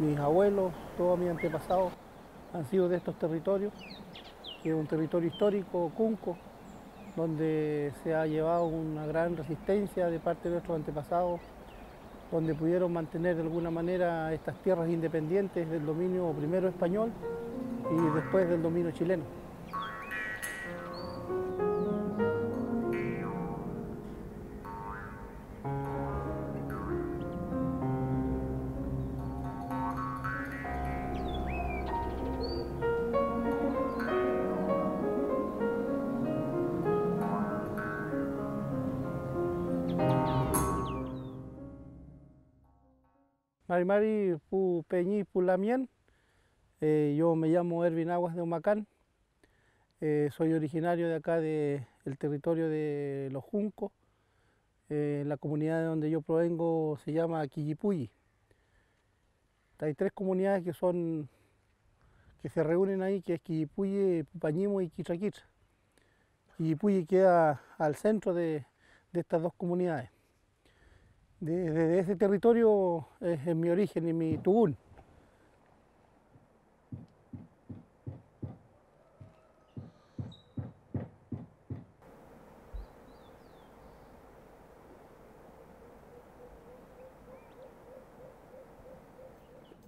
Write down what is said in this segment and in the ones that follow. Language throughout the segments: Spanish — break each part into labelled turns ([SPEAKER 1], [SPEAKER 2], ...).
[SPEAKER 1] mis abuelos, todos mis antepasados han sido de estos territorios, que es un territorio histórico, Cunco, donde se ha llevado una gran resistencia de parte de nuestros antepasados, donde pudieron mantener de alguna manera estas tierras independientes del dominio primero español y después del dominio chileno. Marimari pu peñi pulamien, yo me llamo Ervin Aguas de Humacán, soy originario de acá del territorio de Los Juncos, la comunidad de donde yo provengo se llama Quillipuyi. Hay tres comunidades que se reúnen ahí, que es Quillipuyi, Pupañimo y Quitraquitra. Quillipuyi queda al centro de estas dos comunidades. Desde ese territorio es mi origen y mi tugún.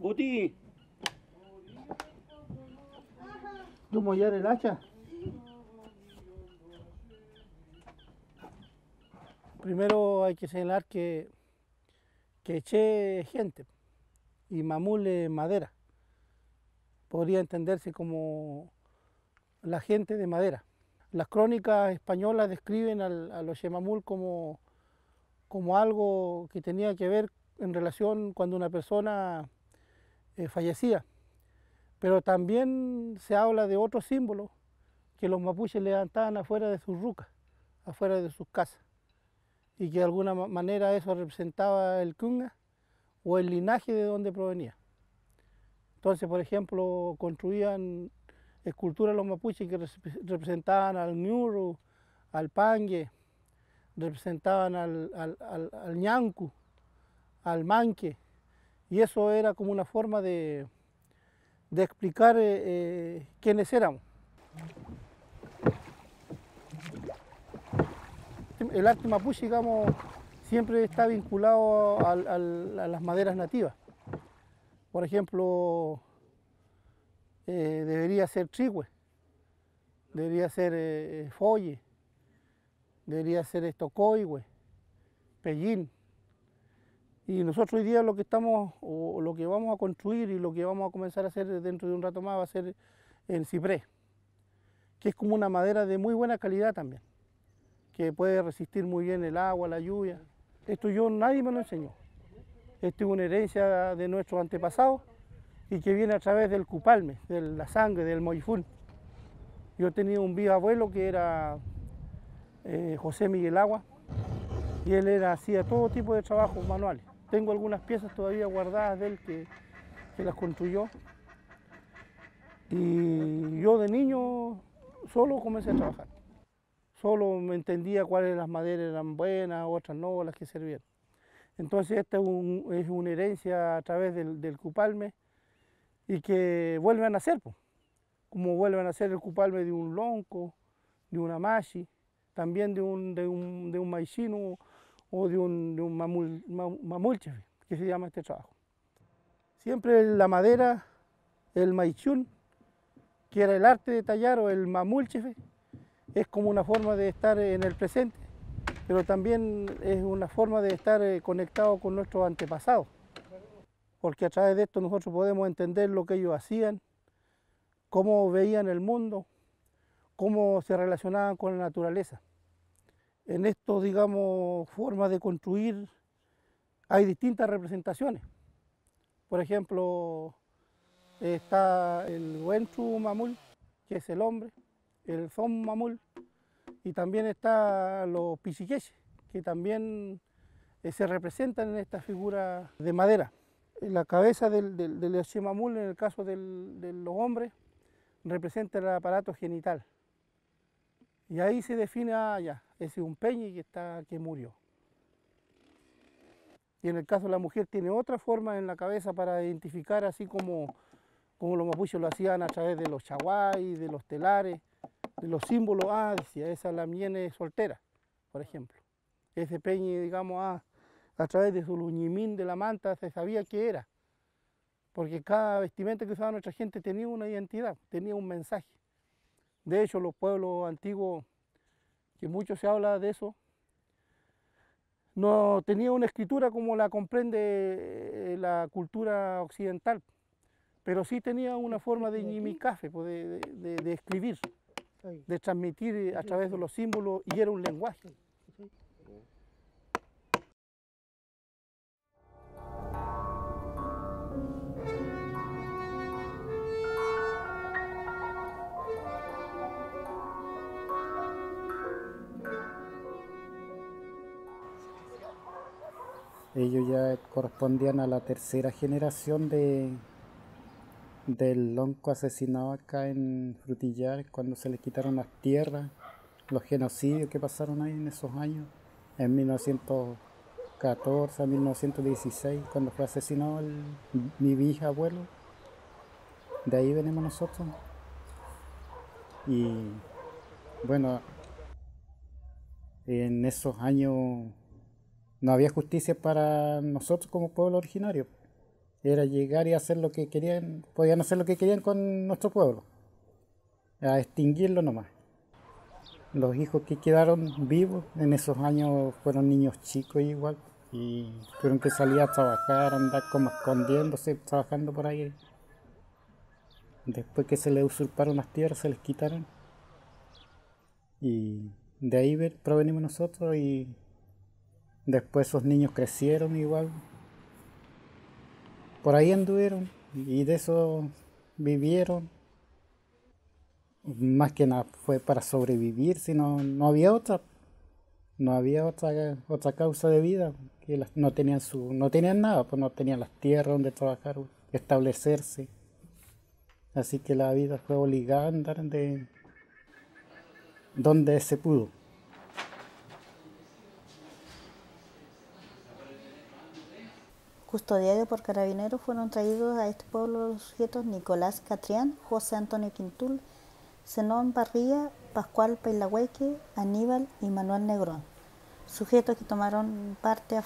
[SPEAKER 1] Guti, ¿tú mollar el hacha? Primero hay que señalar que eché gente y mamule madera. Podría entenderse como la gente de madera. Las crónicas españolas describen a los Xemamul como algo que tenía que ver en relación cuando una persona fallecía. Pero también se habla de otros símbolos que los mapuches levantaban afuera de sus rucas, afuera de sus casas, y que de alguna manera eso representaba el cunga o el linaje de donde provenía. Entonces, por ejemplo, construían esculturas los mapuches que representaban al ñurru, al pangue, representaban al ñancu, al manque, y eso era como una forma de explicar quiénes éramos. El arte mapuche, digamos, siempre está vinculado a las maderas nativas. Por ejemplo, debería ser trigüe, debería ser folle, debería ser estocoigüe, pellín. Y nosotros hoy día lo que estamos, o lo que vamos a construir y lo que vamos a comenzar a hacer dentro de un rato más va a ser el ciprés, que es como una madera de muy buena calidad también, que puede resistir muy bien el agua, la lluvia. Esto nadie me lo enseñó. Esto es una herencia de nuestros antepasados y que viene a través del cupalme, de la sangre, del moifún. Yo tenía un bisabuelo que era José Miguel Agua, y él hacía todo tipo de trabajos manuales. Tengo algunas piezas todavía guardadas de él que las construyó. Y yo de niño solo comencé a trabajar. Solo me entendía cuáles las maderas eran buenas, otras no, las que servían. Entonces esta es una herencia a través del cupalme y que vuelve a nacer, pues, como vuelve a nacer el cupalme de un lonco, de una machi, también de un maichino o de un mamulche, que se llama este trabajo. Siempre la madera, el maichún, que era el arte de tallar, o el mamulche, es como una forma de estar en el presente, pero también es una forma de estar conectado con nuestros antepasados, porque a través de esto nosotros podemos entender lo que ellos hacían, cómo veían el mundo, cómo se relacionaban con la naturaleza. En esto, digamos, formas de construir, hay distintas representaciones. Por ejemplo, está el Huentru Mamul, que es el hombre, el Zom Mamul, y también está los Pichiqueches, que también se representan en esta figura de madera. La cabeza del Xemamul, en el caso de los hombres, representa el aparato genital. Y ahí se define, ese es un peñi que murió. Y en el caso de la mujer tiene otra forma en la cabeza para identificar, así como los mapuches lo hacían a través de los chaguay, de los telares, de los símbolos. Ah, decía, esa la miene soltera, por ejemplo. Ese peñe, digamos, a través de su luñimín de la manta se sabía qué era. Porque cada vestimenta que usaba nuestra gente tenía una identidad, tenía un mensaje. De hecho, los pueblos antiguos, que mucho se habla de eso, no tenía una escritura como la comprende la cultura occidental, pero sí tenía una forma de ñimicafe, pues, de escribir, de transmitir a través de los símbolos, y era un lenguaje.
[SPEAKER 2] Ellos ya correspondían a la tercera generación del lonco asesinado acá en Frutillar, cuando se les quitaron las tierras, los genocidios que pasaron ahí en esos años, en 1914 a 1916, cuando fue asesinado mi bisabuelo. De ahí venimos nosotros. Y bueno, en esos años no había justicia para nosotros como pueblo originario. Era llegar y hacer lo que querían, podían hacer lo que querían con nuestro pueblo, a extinguirlo nomás. Los hijos que quedaron vivos en esos años fueron niños chicos igual, y tuvieron que salir a trabajar, andar como escondiéndose, trabajando por ahí. Después que se les usurparon las tierras, se les quitaron, y de ahí provenimos nosotros, y después esos niños crecieron igual. Por ahí anduvieron y de eso vivieron. Más que nada fue para sobrevivir, si no había otra. No había otra causa de vida. Que no tenían nada, pues no tenían las tierras donde trabajar, establecerse. Así que la vida fue obligada a andar de donde se pudo.
[SPEAKER 3] Custodiados por carabineros, fueron traídos a este pueblo los sujetos Nicolás Catrián, José Antonio Quintul, Zenón Barría, Pascual Pailahueque, Aníbal y Manuel Negrón, sujetos que tomaron parte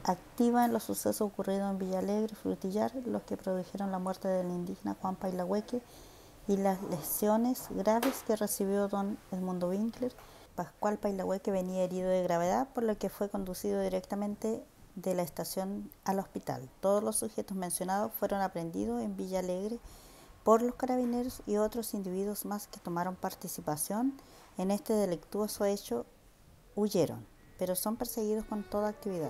[SPEAKER 3] activa en los sucesos ocurridos en Villa Alegre, Frutillar, los que produjeron la muerte del indígena Juan Pailahueque y las lesiones graves que recibió don Edmundo Winkler. Pascual Pailahueque venía herido de gravedad, por lo que fue conducido directamente de la estación al hospital. Todos los sujetos mencionados fueron aprehendidos en Villa Alegre por los carabineros, y otros individuos más que tomaron participación en este delictuoso hecho huyeron, pero son perseguidos con toda actividad.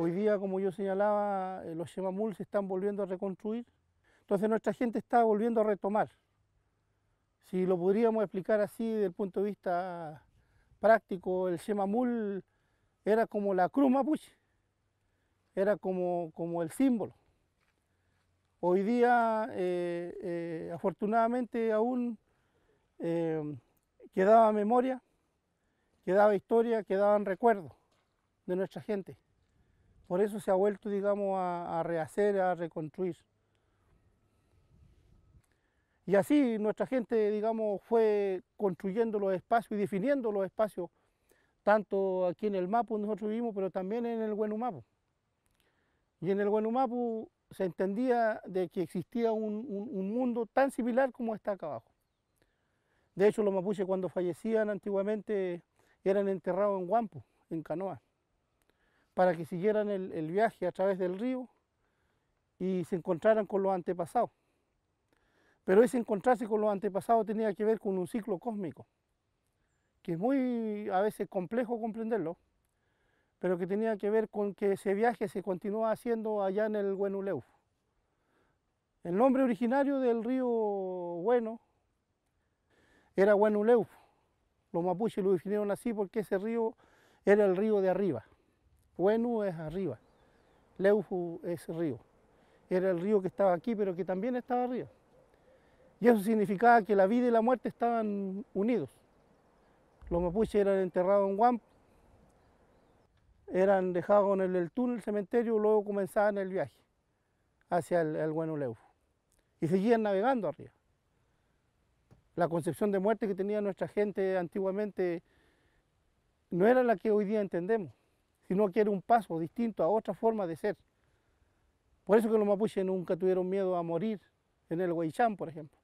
[SPEAKER 1] Hoy día, como yo señalaba, los Xemamul se están volviendo a reconstruir, entonces nuestra gente está volviendo a retomar. Si lo podríamos explicar así desde el punto de vista práctico, el Xemamul era como la cruz mapuche, era como el símbolo. Hoy día, afortunadamente, aún quedaba memoria, quedaba historia, quedaban recuerdos de nuestra gente. Por eso se ha vuelto, digamos, a rehacer, a reconstruir. Y así nuestra gente, digamos, fue construyendo los espacios y definiendo los espacios, tanto aquí en el Mapu donde nosotros vivimos, pero también en el Huenumapu. Y en el Huenumapu se entendía de que existía un mundo tan similar como está acá abajo. De hecho, los mapuches cuando fallecían antiguamente eran enterrados en huampo, en canoa, para que siguieran el viaje a través del río y se encontraran con los antepasados. Pero ese encontrarse con los antepasados tenía que ver con un ciclo cósmico, que es muy a veces complejo comprenderlo, pero que tenía que ver con que ese viaje se continúa haciendo allá en el Huenuleuf. El nombre originario del río Hueno era Huenuleuf. Los mapuches lo definieron así porque ese río era el río de arriba. Huenu es arriba, Leufu es río. era el río que estaba aquí, pero que también estaba arriba. Y eso significaba que la vida y la muerte estaban unidos. Los mapuches eran enterrados en Huamp, eran dejados en el túnel, el cementerio, y luego comenzaban el viaje hacia el Huenuleufú. Y seguían navegando arriba. La concepción de muerte que tenía nuestra gente antiguamente no era la que hoy día entendemos, sino que era un paso distinto a otra forma de ser. Por eso que los mapuches nunca tuvieron miedo a morir en el Huaychán, por ejemplo.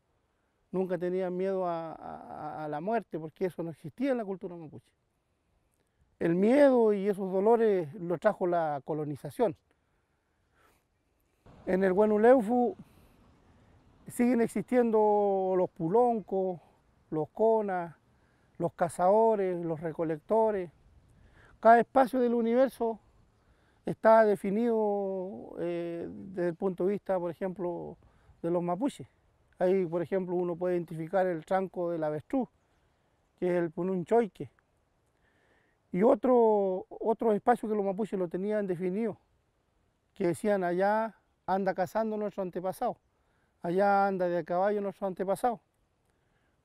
[SPEAKER 1] Nunca tenían miedo a la muerte, porque eso no existía en la cultura mapuche. El miedo y esos dolores los trajo la colonización. En el Huenuleufú siguen existiendo los puloncos, los conas, los cazadores, los recolectores. Cada espacio del universo está definido desde el punto de vista, por ejemplo, de los mapuches. Ahí, por ejemplo, uno puede identificar el tranco del avestruz, que es el pununchoique. Y otros espacios que los mapuches lo tenían definido, que decían: allá anda cazando nuestro antepasado, allá anda de a caballo nuestro antepasado.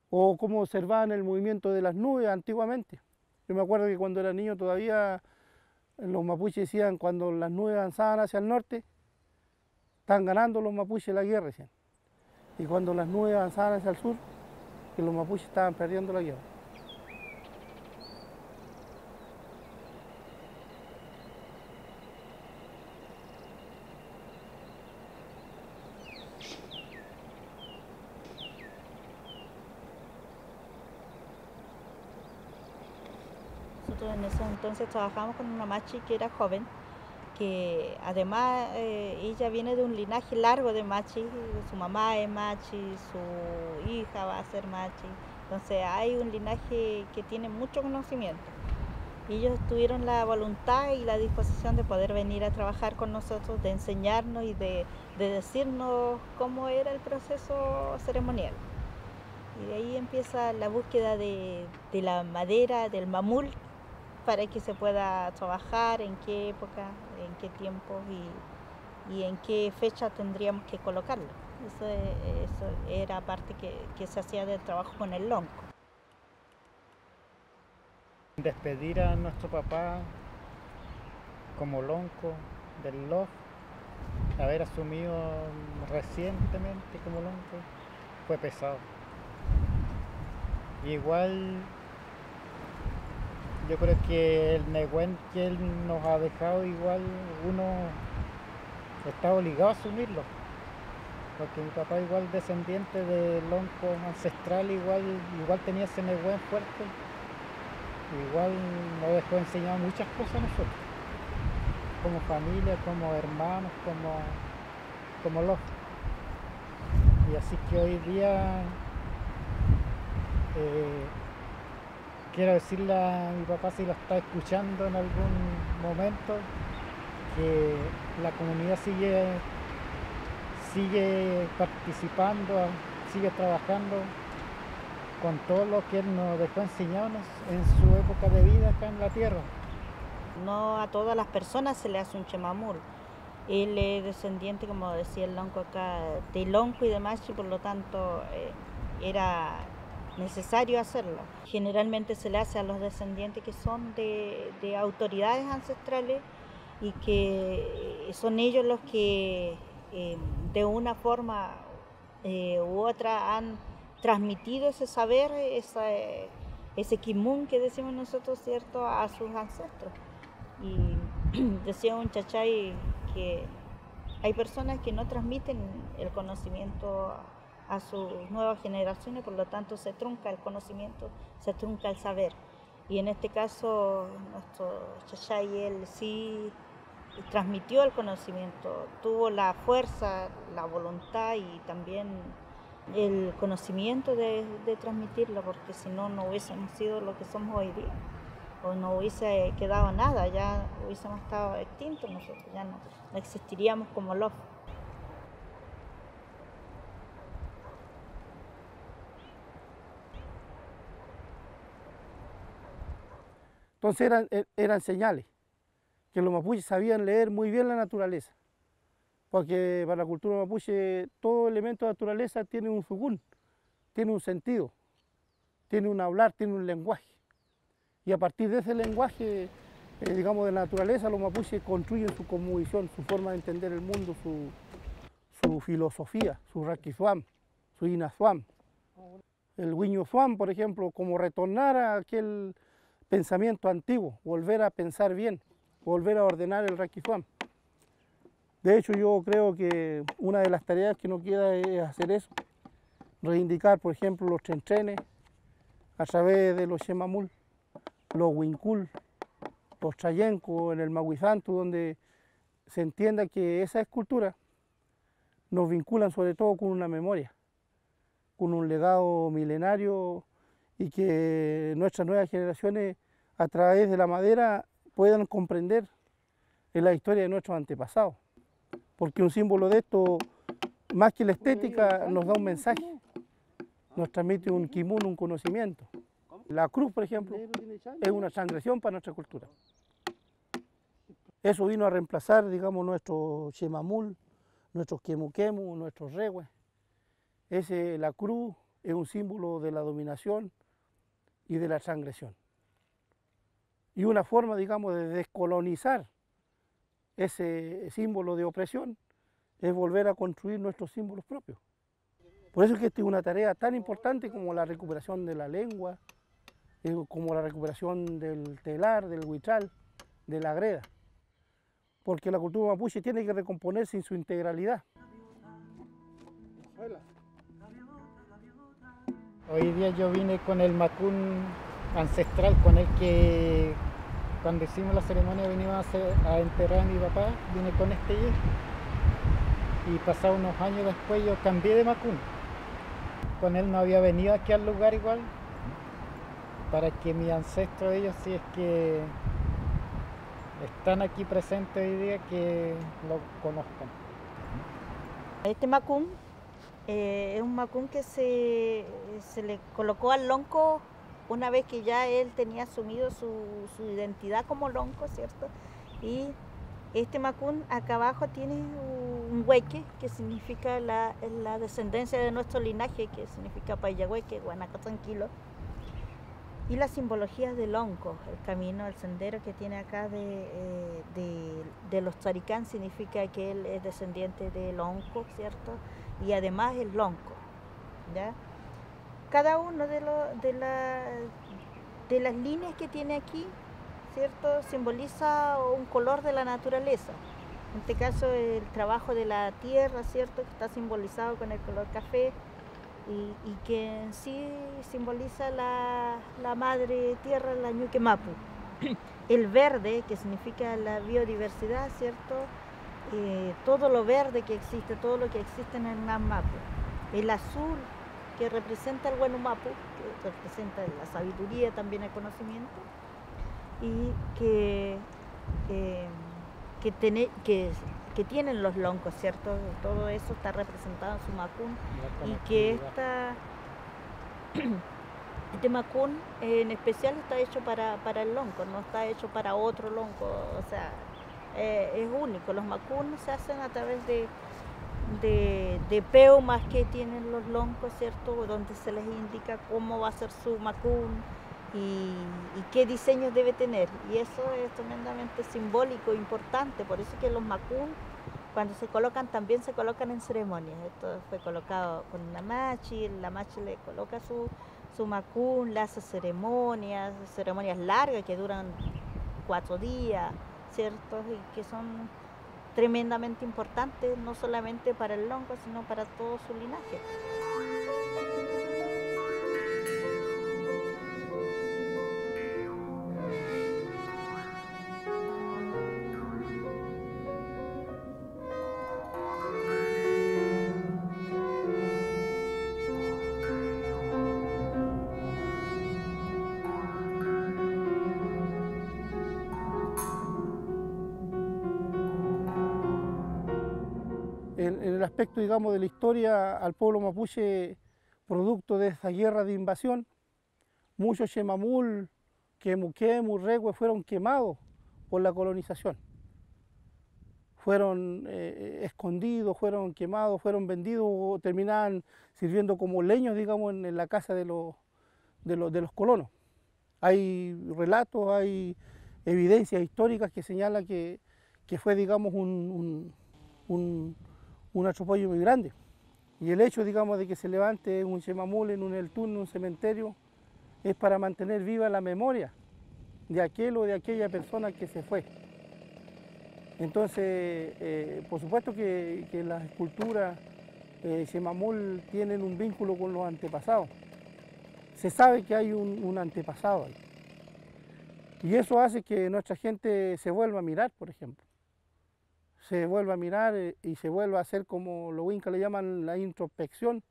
[SPEAKER 1] O cómo observaban el movimiento de las nubes antiguamente. Yo me acuerdo que cuando era niño todavía los mapuches decían: cuando las nubes avanzaban hacia el norte, están ganando los mapuches la guerra, decían. Y cuando las nubes avanzaban hacia el sur, que los mapuches estaban perdiendo la guerra.
[SPEAKER 3] Nosotros en ese entonces trabajamos con una machi que era joven, que además ella viene de un linaje largo de machi, su mamá es machi, su hija va a ser machi, entonces hay un linaje que tiene mucho conocimiento. Y ellos tuvieron la voluntad y la disposición de poder venir a trabajar con nosotros, de enseñarnos y de decirnos cómo era el proceso ceremonial. Y de ahí empieza la búsqueda de la madera, del mamul, para que se pueda trabajar, en qué época, en qué tiempo y en qué fecha tendríamos que colocarlo. Eso era parte que se hacía del trabajo con el lonco.
[SPEAKER 2] Despedir a nuestro papá como lonco del LOF, haber asumido recientemente como lonco, fue pesado. Y igual yo creo que el negüen que él nos ha dejado, igual uno está obligado a asumirlo, porque mi papá, igual descendiente del lonco ancestral, igual tenía ese negüen fuerte, igual nos dejó enseñado muchas cosas a nosotros, como familia, como hermanos, como los. Y así que hoy día quiero decirle a mi papá, si lo está escuchando en algún momento, que la comunidad sigue participando, sigue trabajando con todo lo que él nos dejó enseñarnos en su época de vida acá en la tierra.
[SPEAKER 3] No a todas las personas se le hace un chemamul. Él es descendiente, como decía el lonco acá, de lonco y de machi, por lo tanto era necesario hacerlo. Generalmente se le hace a los descendientes que son de autoridades ancestrales y que son ellos los que de una forma u otra han transmitido ese saber, ese kimun que decimos nosotros, ¿cierto?, a sus ancestros. Y decía un chachay que hay personas que no transmiten el conocimiento a sus nuevas generaciones, por lo tanto se trunca el conocimiento, se trunca el saber. Y en este caso nuestro chachay, él sí transmitió el conocimiento, tuvo la fuerza, la voluntad y también el conocimiento de transmitirlo, porque si no, no hubiésemos sido lo que somos hoy día, o no hubiese quedado nada, ya hubiésemos estado extintos nosotros, ya no existiríamos como LOF.
[SPEAKER 1] Entonces eran señales, que los mapuches sabían leer muy bien la naturaleza. porque para la cultura mapuche todo elemento de naturaleza tiene un sugún, tiene un sentido, tiene un hablar, tiene un lenguaje. Y a partir de ese lenguaje, digamos, de la naturaleza, los mapuches construyen su cosmovisión, su forma de entender el mundo, su filosofía, su raquizuam, su inazuam. El huiñuzuam, por ejemplo, como retornar a aquel pensamiento antiguo, volver a pensar bien, volver a ordenar el raquizuam. De hecho, yo creo que una de las tareas que nos queda es hacer eso, reivindicar, por ejemplo, los trentrenes a través de los xemamul, los huincul, los trayencos en el Mahuizantu, donde se entienda que esas esculturas nos vinculan sobre todo con una memoria, con un legado milenario y que nuestras nuevas generaciones a través de la madera puedan comprender la historia de nuestros antepasados. Porque un símbolo de esto, más que la estética, nos da un mensaje, nos transmite un kimun, un conocimiento. La cruz, por ejemplo, es una transgresión para nuestra cultura. Eso vino a reemplazar, digamos, nuestro xemamul, nuestros quemuquemu, nuestros rehues. La cruz es un símbolo de la dominación y de la transgresión. Y una forma, digamos, de descolonizar ese símbolo de opresión es volver a construir nuestros símbolos propios. Por eso es que esta es una tarea tan importante como la recuperación de la lengua, como la recuperación del telar, del huichal, de la greda. Porque la cultura mapuche tiene que recomponerse en su integralidad.
[SPEAKER 2] Hoy día yo vine con el macún ancestral, con el que cuando hicimos la ceremonia venimos a enterrar a mi papá, vine con este y pasados unos años después yo cambié de macún. Con él no había venido aquí al lugar igual, para que mis ancestros, ellos, si es que están aquí presentes hoy día, que lo conozcan.
[SPEAKER 3] Este macún es un macún que se le colocó al lonco una vez que ya él tenía asumido su identidad como lonco, ¿cierto? Y este macún acá abajo tiene un hueque, que significa la descendencia de nuestro linaje, que significa Payahueque, Guanaca tranquilo. Y la simbología del lonco, el camino, el sendero que tiene acá de los Tsaricán, significa que él es descendiente del lonco, ¿cierto? Y además el lonco, ¿ya? Cada uno de las líneas que tiene aquí, ¿cierto?, simboliza un color de la naturaleza. En este caso el trabajo de la tierra, ¿cierto?, que está simbolizado con el color café y que en sí simboliza la madre tierra, la Ñuque Mapu. El verde, que significa la biodiversidad, ¿cierto?, todo lo verde que existe, todo lo que existe en el Nam Mapu. El azul, que representa el Huenumapu, que representa la sabiduría, también el conocimiento, y que tienen los loncos, ¿cierto? Todo eso está representado en su macún, y que este macún en especial está hecho para el lonco, no está hecho para otro lonco, o sea, es único. Los macunes se hacen a través de peumas que tienen los loncos, ¿cierto?, donde se les indica cómo va a ser su macún y qué diseño debe tener, y eso es tremendamente simbólico, importante. Por eso que los macún, cuando se colocan, también se colocan en ceremonias. Esto fue colocado con la machi le coloca su macún, le hace ceremonias largas que duran 4 días, ¿cierto?, y que son tremendamente importante, no solamente para el lonco, sino para todo su linaje.
[SPEAKER 1] En el aspecto, digamos, de la historia, al pueblo mapuche, producto de esa guerra de invasión, muchos xemamul, quemuquemu, rehue fueron quemados por la colonización. fueron escondidos, fueron quemados, fueron vendidos o terminaban sirviendo como leños, digamos, en la casa de los colonos. Hay relatos, hay evidencias históricas que señalan que fue, digamos, un atropello muy grande. Y el hecho, digamos, de que se levante un Xemamul en un eltún, en un cementerio, es para mantener viva la memoria de aquel o de aquella persona que se fue. Entonces, por supuesto que las esculturas Xemamul tienen un vínculo con los antepasados. Se sabe que hay un antepasado ahí. Y eso hace que nuestra gente se vuelva a mirar, por ejemplo. Se vuelva a mirar y se vuelva a hacer como los incas le llaman la introspección,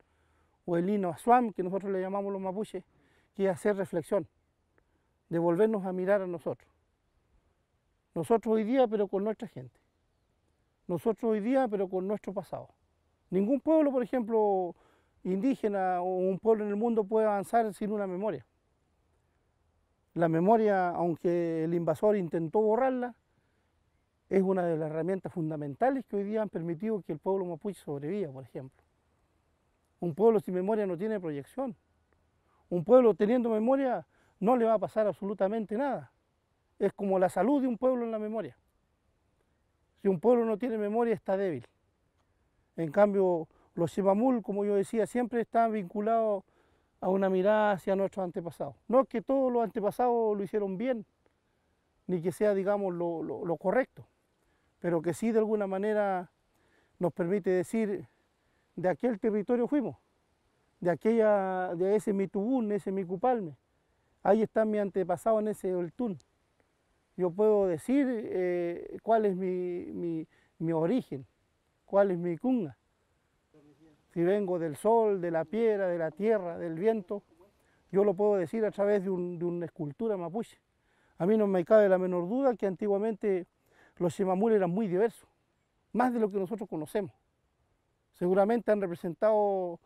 [SPEAKER 1] o el hino asuam, que nosotros le llamamos los mapuches, que es hacer reflexión, de volvernos a mirar a nosotros. Nosotros hoy día, pero con nuestra gente. Nosotros hoy día, pero con nuestro pasado. Ningún pueblo, por ejemplo, indígena o un pueblo en el mundo puede avanzar sin una memoria. La memoria, aunque el invasor intentó borrarla, es una de las herramientas fundamentales que hoy día han permitido que el pueblo mapuche sobreviva, por ejemplo. Un pueblo sin memoria no tiene proyección. Un pueblo teniendo memoria no le va a pasar absolutamente nada. Es como la salud de un pueblo en la memoria. Si un pueblo no tiene memoria, está débil. En cambio, los Xemamul, como yo decía, siempre están vinculados a una mirada hacia nuestros antepasados. No es que todos los antepasados lo hicieron bien, ni que sea, digamos, lo correcto, pero que sí de alguna manera nos permite decir, de aquel territorio fuimos, de ese Mitubún, ese Micupalme, ahí está mi antepasado en ese Oltún. Yo puedo decir cuál es mi origen, cuál es mi cunga. Si vengo del sol, de la piedra, de la tierra, del viento, yo lo puedo decir a través de una escultura mapuche. A mí no me cabe la menor duda que antiguamente los Xemamul eran muy diversos, más de lo que nosotros conocemos. Seguramente han representado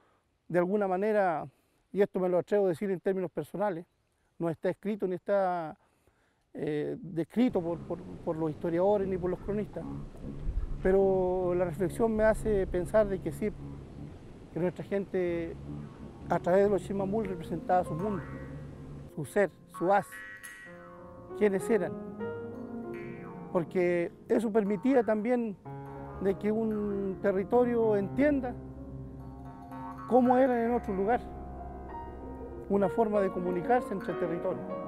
[SPEAKER 1] de alguna manera, y esto me lo atrevo a decir en términos personales, no está escrito ni está descrito por los historiadores ni por los cronistas, pero la reflexión me hace pensar de que sí, que nuestra gente a través de los Xemamul representaba su mundo, su ser, su haz, quiénes eran, porque eso permitía también de que un territorio entienda cómo eran en otro lugar, una forma de comunicarse entre territorios.